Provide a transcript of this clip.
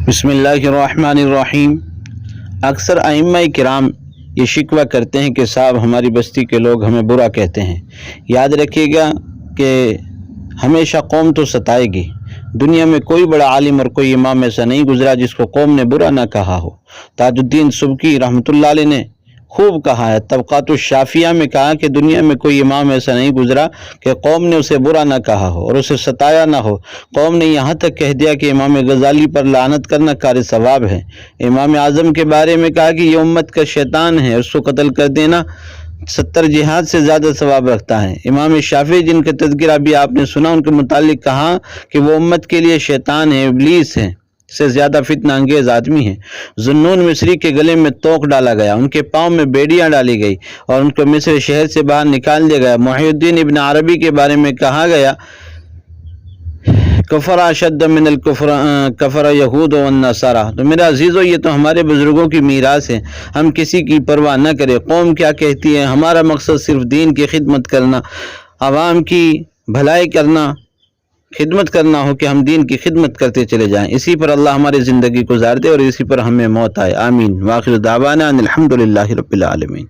بسم اللہ الرحمن الرحیم۔ اکثر ائمہ کرام یہ شکوہ کرتے ہیں کہ صاحب ہماری بستی کے لوگ ہمیں برا کہتے ہیں۔ یاد رکھیے گا کہ ہمیشہ قوم تو ستائے گی۔ دنیا میں کوئی بڑا عالم اور کوئی امام ایسا نہیں گزرا جس کو قوم نے برا نہ کہا ہو۔ تاج الدین سبکی رحمۃ اللہ علیہ نے خوب کہا ہے، طبقات الشافیہ میں کہا کہ دنیا میں کوئی امام ایسا نہیں گزرا کہ قوم نے اسے برا نہ کہا ہو اور اسے ستایا نہ ہو۔ قوم نے یہاں تک کہہ دیا کہ امام غزالی پر لعنت کرنا کار ثواب ہے۔ امام اعظم کے بارے میں کہا کہ یہ امت کا شیطان ہے، اس کو قتل کر دینا 70 جہاد سے زیادہ ثواب رکھتا ہے۔ امام شافعی جن کا تذکرہ بھی آپ نے سنا، ان کے متعلق کہا کہ وہ امت کے لیے شیطان ہے، ابلیس ہے، سے زیادہ فتنہ انگیز آدمی ہے۔ ذوالنون مصری کے گلے میں توق ڈالا گیا، ان کے پاؤں میں بیڑیاں ڈالی گئی اور ان کو مصر شہر سے باہر نکال دیا گیا۔ محی الدین ابن عربی کے بارے میں کہا گیا کفر اشد من الکفر کفر یہود و النصارى۔ تو میرا عزیزو، یہ تو ہمارے بزرگوں کی میراث ہے، ہم کسی کی پرواہ نہ کریں قوم کیا کہتی ہے۔ ہمارا مقصد صرف دین کی خدمت کرنا، عوام کی بھلائی کرنا، خدمت کرنا ہو کہ ہم دین کی خدمت کرتے چلے جائیں۔ اسی پر اللہ ہماری زندگی گزار دے اور اسی پر ہمیں موت آئے، آمین۔ وآخر دعوانا ان الحمد للہ رب العالمین۔